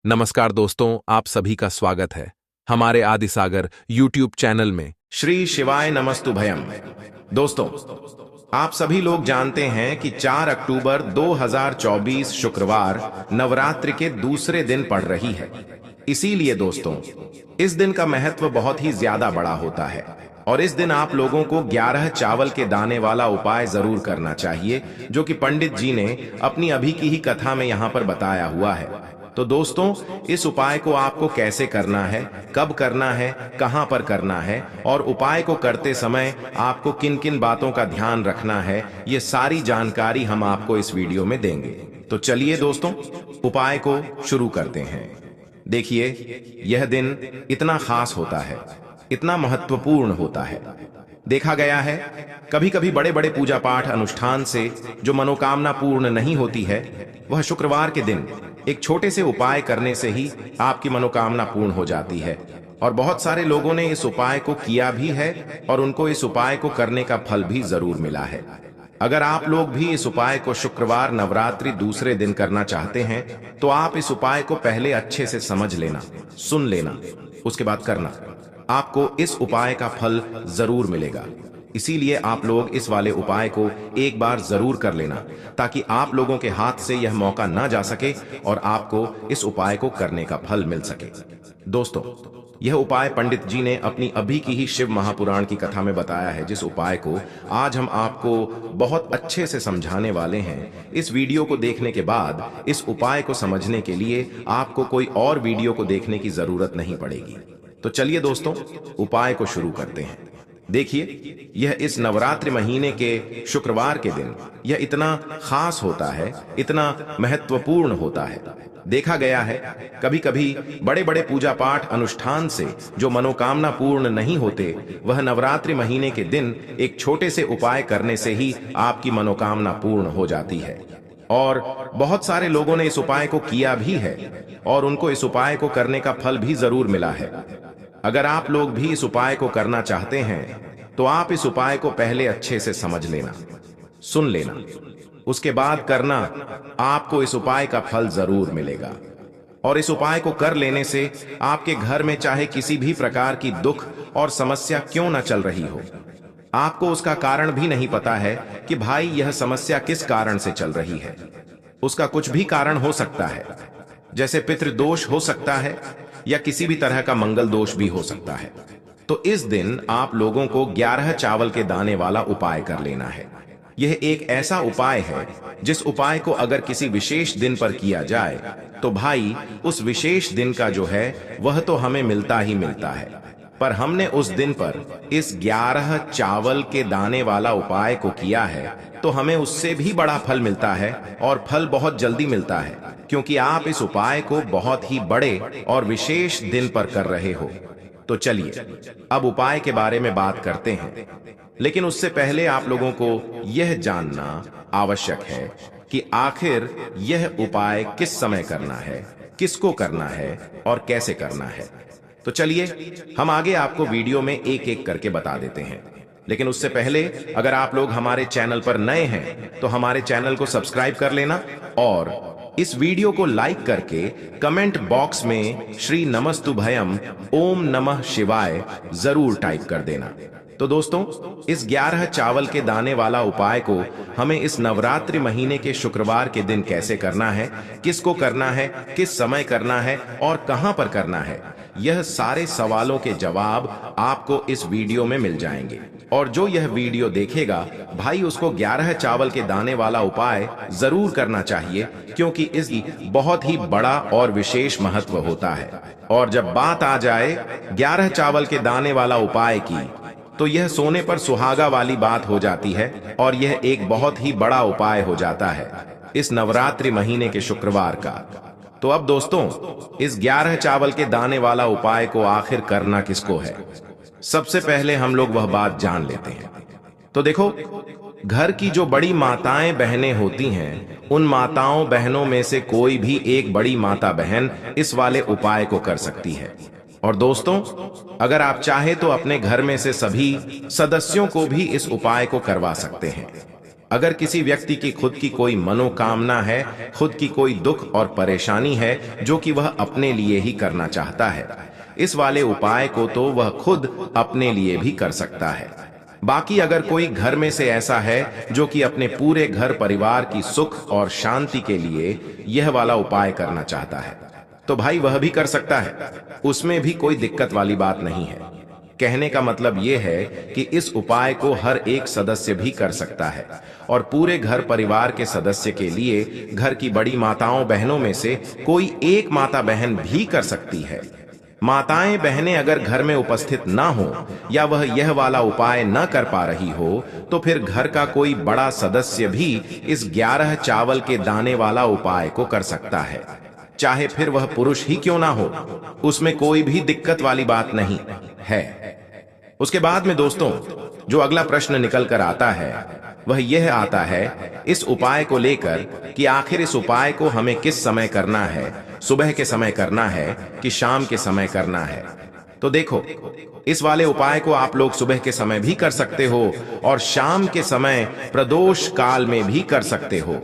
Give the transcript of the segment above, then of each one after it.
नमस्कार दोस्तों, आप सभी का स्वागत है हमारे आदिसागर यूट्यूब चैनल में। श्री शिवाय नमस्तु भयम। दोस्तों, आप सभी लोग जानते हैं कि 4 अक्टूबर 2024 शुक्रवार नवरात्रि के दूसरे दिन पड़ रही है। इसीलिए दोस्तों, इस दिन का महत्व बहुत ही ज्यादा बड़ा होता है और इस दिन आप लोगों को 11 चावल के दाने वाला उपाय जरूर करना चाहिए, जो कि पंडित जी ने अपनी अभी की ही कथा में यहाँ पर बताया हुआ है। तो दोस्तों, इस उपाय को आपको कैसे करना है, कब करना है, कहां पर करना है और उपाय को करते समय आपको किन किन बातों का ध्यान रखना है, ये सारी जानकारी हम आपको इस वीडियो में देंगे। तो चलिए दोस्तों, उपाय को शुरू करते हैं। देखिए, यह दिन इतना खास होता है, इतना महत्वपूर्ण होता है। देखा गया है कभी कभी बड़े बड़े पूजा पाठ अनुष्ठान से जो मनोकामना पूर्ण नहीं होती है, वह शुक्रवार के दिन एक छोटे से उपाय करने से ही आपकी मनोकामना पूर्ण हो जाती है। और बहुत सारे लोगों ने इस उपाय को किया भी है और उनको इस उपाय को करने का फल भी जरूर मिला है। अगर आप लोग भी इस उपाय को शुक्रवार नवरात्रि दूसरे दिन करना चाहते हैं, तो आप इस उपाय को पहले अच्छे से समझ लेना, सुन लेना, उसके बाद करना। आपको इस उपाय का फल जरूर मिलेगा। इसीलिए आप लोग इस वाले उपाय को एक बार जरूर कर लेना, ताकि आप लोगों के हाथ से यह मौका ना जा सके और आपको इस उपाय को करने का फल मिल सके। दोस्तों, यह उपाय पंडित जी ने अपनी अभी की ही शिव महापुराण की कथा में बताया है, जिस उपाय को आज हम आपको बहुत अच्छे से समझाने वाले हैं। इस वीडियो को देखने के बाद इस उपाय को समझने के लिए आपको कोई और वीडियो को देखने की जरूरत नहीं पड़ेगी। तो चलिए दोस्तों, उपाय को शुरू करते हैं। देखिए, यह इस नवरात्रि महीने के शुक्रवार के दिन यह इतना खास होता है, इतना महत्वपूर्ण होता है। देखा गया है कभी कभी बड़े बड़े पूजा पाठ अनुष्ठान से जो मनोकामना पूर्ण नहीं होते, वह नवरात्रि महीने के दिन एक छोटे से उपाय करने से ही आपकी मनोकामना पूर्ण हो जाती है। और बहुत सारे लोगों ने इस उपाय को किया भी है और उनको इस उपाय को करने का फल भी जरूर मिला है। अगर आप लोग भी इस उपाय को करना चाहते हैं, तो आप इस उपाय को पहले अच्छे से समझ लेना, सुन लेना, उसके बाद करना। आपको इस उपाय का फल जरूर मिलेगा। और इस उपाय को कर लेने से आपके घर में चाहे किसी भी प्रकार की दुख और समस्या क्यों न चल रही हो, आपको उसका कारण भी नहीं पता है कि भाई यह समस्या किस कारण से चल रही है। उसका कुछ भी कारण हो सकता है, जैसे पितृदोष हो सकता है या किसी भी तरह का मंगल दोष भी हो सकता है। तो इस दिन आप लोगों को 11 चावल के दाने वाला उपाय कर लेना है। यह एक ऐसा उपाय है जिस उपाय को अगर किसी विशेष दिन पर किया जाए, तो भाई उस विशेष दिन का जो है वह तो हमें मिलता ही मिलता है। पर हमने उस दिन पर इस 11 चावल के दाने वाला उपाय को किया है, तो हमें उससे भी बड़ा फल मिलता है और फल बहुत जल्दी मिलता है, क्योंकि आप इस उपाय को बहुत ही बड़े और विशेष दिन पर कर रहे हो। तो चलिए अब उपाय के बारे में बात करते हैं, लेकिन उससे पहले आप लोगों को यह जानना आवश्यक है कि आखिर यह उपाय किस समय करना है, किसको करना है और कैसे करना है। तो चलिए हम आगे आपको वीडियो में एक एक करके बता देते हैं। लेकिन उससे पहले अगर आप लोग हमारे चैनल पर नए हैं, तो हमारे चैनल को सब्सक्राइब कर लेना और इस वीडियो को लाइक करके कमेंट बॉक्स में श्री नमस्तु भयम ओम नमः शिवाय जरूर टाइप कर देना। तो दोस्तों, इस 11 चावल के दाने वाला उपाय को हमें इस नवरात्रि महीने के शुक्रवार के दिन कैसे करना है, किसको करना है, किस समय करना है और कहां पर करना है, यह सारे सवालों के जवाब आपको इस वीडियो में मिल जाएंगे। और जो यह वीडियो देखेगा भाई, उसको 11 चावल के दाने वाला उपाय जरूर करना चाहिए, क्योंकि इसकी बहुत ही बड़ा और विशेष महत्व होता है। और जब बात आ जाए 11 चावल के दाने वाला उपाय की, तो यह सोने पर सुहागा वाली बात हो जाती है और यह एक बहुत ही बड़ा उपाय हो जाता है इस नवरात्रि महीने के शुक्रवार का। तो अब दोस्तों, इस 11 चावल के दाने वाला उपाय को आखिर करना किसको है, सबसे पहले हम लोग वह बात जान लेते हैं। तो देखो, घर की जो बड़ी माताएं बहनें होती हैं, उन माताओं बहनों में से कोई भी एक बड़ी माता बहन इस वाले उपाय को कर सकती है। और दोस्तों, अगर आप चाहे तो अपने घर में से सभी सदस्यों को भी इस उपाय को करवा सकते हैं। अगर किसी व्यक्ति की खुद की कोई मनोकामना है, खुद की कोई दुख और परेशानी है जो कि वह अपने लिए ही करना चाहता है, इस वाले उपाय को तो वह खुद अपने लिए भी कर सकता है। बाकी अगर कोई घर में से ऐसा है जो कि अपने पूरे घर परिवार की सुख और शांति के लिए यह वाला उपाय करना चाहता है, तो भाई वह भी कर सकता है, उसमें भी कोई दिक्कत वाली बात नहीं है। कहने का मतलब यह है कि इस उपाय को हर एक सदस्य भी कर सकता है और पूरे घर परिवार के सदस्य के लिए घर की बड़ी माताओं बहनों में से कोई एक माता बहन भी कर सकती है। माताएं बहनें अगर घर में उपस्थित ना हो या वह यह वाला उपाय न कर पा रही हो, तो फिर घर का कोई बड़ा सदस्य भी इस 11 चावल के दाने वाला उपाय को कर सकता है, चाहे फिर वह पुरुष ही क्यों ना हो, उसमें कोई भी दिक्कत वाली बात नहीं है। उसके बाद में दोस्तों जो अगला प्रश्न निकल कर आता है वह यह आता है इस उपाय को लेकर कि आखिर इस उपाय को हमें किस समय करना है, सुबह के समय करना है कि शाम के समय करना है। तो देखो, इस वाले उपाय को आप लोग सुबह के समय भी कर सकते हो और शाम के समय प्रदोष काल में भी कर सकते हो।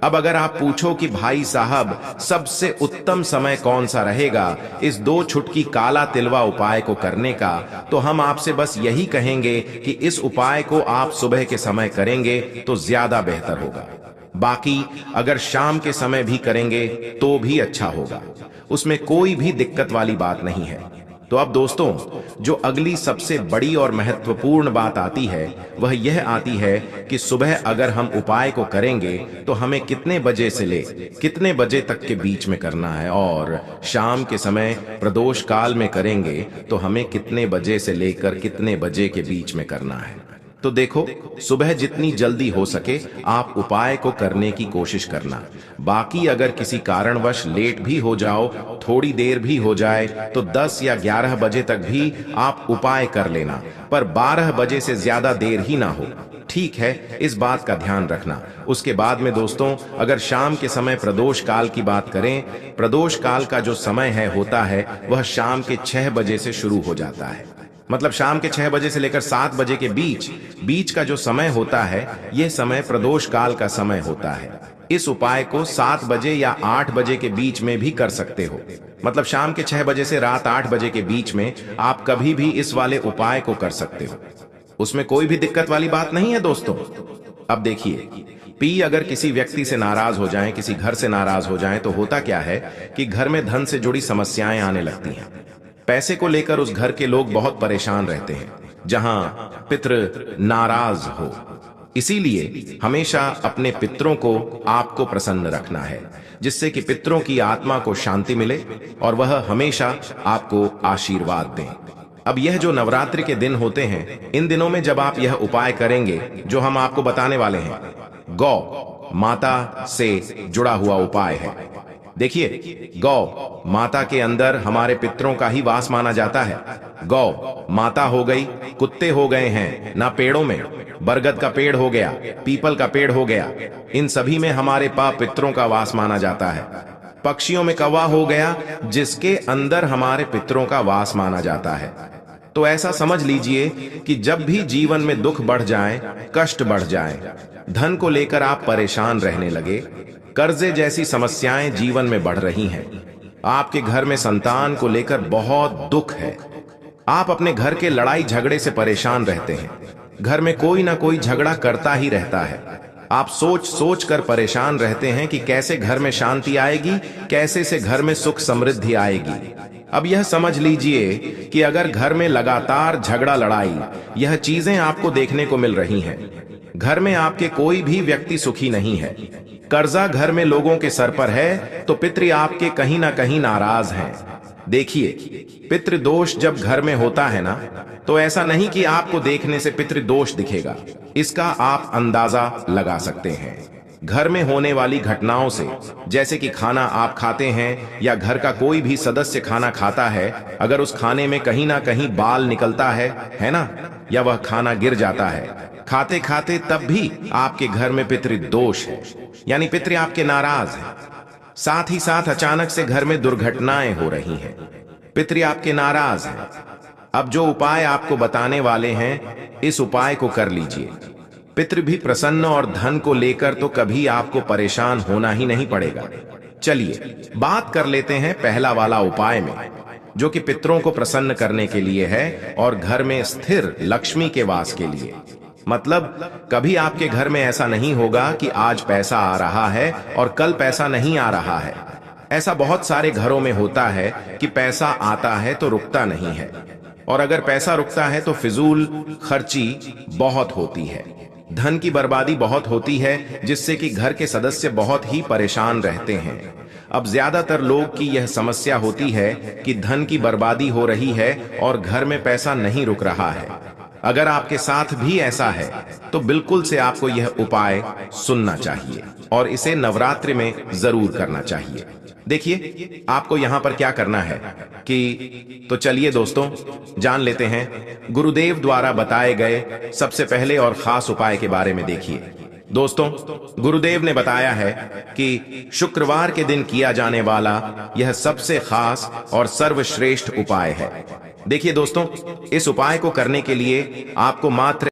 अब अगर आप पूछो कि भाई साहब सबसे उत्तम समय कौन सा रहेगा इस 2 छुटकी काला तिलवा उपाय को करने का, तो हम आपसे बस यही कहेंगे कि इस उपाय को आप सुबह के समय करेंगे तो ज्यादा बेहतर होगा। बाकी अगर शाम के समय भी करेंगे तो भी अच्छा होगा, उसमें कोई भी दिक्कत वाली बात नहीं है। तो अब दोस्तों जो अगली सबसे बड़ी और महत्वपूर्ण बात आती है वह यह आती है कि सुबह अगर हम उपाय को करेंगे तो हमें कितने बजे से ले कितने बजे तक के बीच में करना है, और शाम के समय प्रदोष काल में करेंगे तो हमें कितने बजे से लेकर कितने बजे के बीच में करना है। तो देखो, सुबह जितनी जल्दी हो सके आप उपाय को करने की कोशिश करना। बाकी अगर किसी कारणवश लेट भी हो जाओ, थोड़ी देर भी हो जाए, तो 10 या 11 बजे तक भी आप उपाय कर लेना, पर 12 बजे से ज्यादा देर ही ना हो, ठीक है? इस बात का ध्यान रखना। उसके बाद में दोस्तों अगर शाम के समय प्रदोष काल की बात करें, प्रदोष काल का जो समय होता है वह शाम के 6 बजे से शुरू हो जाता है। मतलब शाम के 6 बजे से लेकर 7 बजे के बीच का जो समय होता है यह समय प्रदोष काल का समय होता है। इस उपाय को 7 बजे या 8 बजे के बीच में भी कर सकते हो। मतलब शाम के 6 बजे से रात 8 बजे के बीच में आप कभी भी इस वाले उपाय को कर सकते हो, उसमें कोई भी दिक्कत वाली बात नहीं है दोस्तों। अब देखिए, पी अगर किसी व्यक्ति से नाराज हो जाएं, किसी घर से नाराज हो जाएं, तो होता क्या है कि घर में धन से जुड़ी समस्याएं आने लगती हैं। पैसे को लेकर उस घर के लोग बहुत परेशान रहते हैं जहां पितृ नाराज हो। इसीलिए हमेशा अपने पितरों को आपको प्रसन्न रखना है, जिससे कि पितरों की आत्मा को शांति मिले और वह हमेशा आपको आशीर्वाद दें। अब यह जो नवरात्रि के दिन होते हैं, इन दिनों में जब आप यह उपाय करेंगे जो हम आपको बताने वाले हैं, गौ माता से जुड़ा हुआ उपाय है। देखिए, गौ माता के अंदर हमारे पितरों का ही वास माना जाता है। गौ माता हो गई, कुत्ते हो गए हैं ना पेड़ों में, बरगद का पेड़ हो गया, पीपल का पेड़ हो गया, इन सभी में हमारे पितरों का वास माना जाता है। पक्षियों में कौवा हो गया, जिसके अंदर हमारे पितरों का वास माना जाता है। तो ऐसा समझ लीजिए कि जब भी जीवन में दुख बढ़ जाए, कष्ट बढ़ जाए, धन को लेकर आप परेशान रहने लगे, कर्जे जैसी समस्याएं जीवन में बढ़ रही हैं, आपके घर में संतान को लेकर बहुत दुख है, आप अपने घर के लड़ाई झगड़े से परेशान रहते हैं, घर में कोई ना कोई झगड़ा करता ही रहता है, आप सोच सोच कर परेशान रहते हैं कि कैसे घर में शांति आएगी, कैसे से घर में सुख समृद्धि आएगी। अब यह समझ लीजिए कि अगर घर में लगातार झगड़ा लड़ाई यह चीजें आपको देखने को मिल रही हैं, घर में आपके कोई भी व्यक्ति सुखी नहीं है, कर्जा घर में लोगों के सर पर है, तो पितृ आपके कहीं ना कहीं नाराज हैं। देखिए, पितृ दोष जब घर में होता है ना, तो ऐसा नहीं कि आपको देखने से पितृ दोष दिखेगा, इसका आप अंदाजा लगा सकते हैं घर में होने वाली घटनाओं से। जैसे कि खाना आप खाते हैं या घर का कोई भी सदस्य खाना खाता है, अगर उस खाने में कहीं ना कहीं बाल निकलता है ना, या वह खाना गिर जाता है खाते खाते, तब भी आपके घर में पितृ दोष है, यानी पितृ आपके नाराज है। साथ ही साथ अचानक से घर में दुर्घटनाएं हो रही हैं, पितृ आपके नाराज हैं। अब जो उपाय आपको बताने वाले हैं, इस उपाय को कर लीजिए। पितृ भी प्रसन्न और धन को लेकर तो कभी आपको परेशान होना ही नहीं पड़ेगा। चलिए बात कर लेते हैं पहला वाला उपाय में, जो कि पितरों को प्रसन्न करने के लिए है और घर में स्थिर लक्ष्मी के वास के लिए। मतलब कभी आपके घर में ऐसा नहीं होगा कि आज पैसा आ रहा है और कल पैसा नहीं आ रहा है। ऐसा बहुत सारे घरों में होता है कि पैसा आता है तो रुकता नहीं है, और अगर पैसा रुकता है तो फिजूल खर्ची बहुत होती है, धन की बर्बादी बहुत होती है, जिससे कि घर के सदस्य बहुत ही परेशान रहते हैं। अब ज्यादातर लोग की यह समस्या होती है कि धन की बर्बादी हो रही है और घर में पैसा नहीं रुक रहा है। अगर आपके साथ भी ऐसा है तो बिल्कुल से आपको यह उपाय सुनना चाहिए और इसे नवरात्रि में जरूर करना चाहिए। देखिए आपको यहां पर क्या करना है तो चलिए दोस्तों जान लेते हैं गुरुदेव द्वारा बताए गए सबसे पहले और खास उपाय के बारे में। देखिए दोस्तों, गुरुदेव ने बताया है कि शुक्रवार के दिन किया जाने वाला यह सबसे खास और सर्वश्रेष्ठ उपाय है। देखिए दोस्तों, इस उपाय को करने के लिए आपको मात्र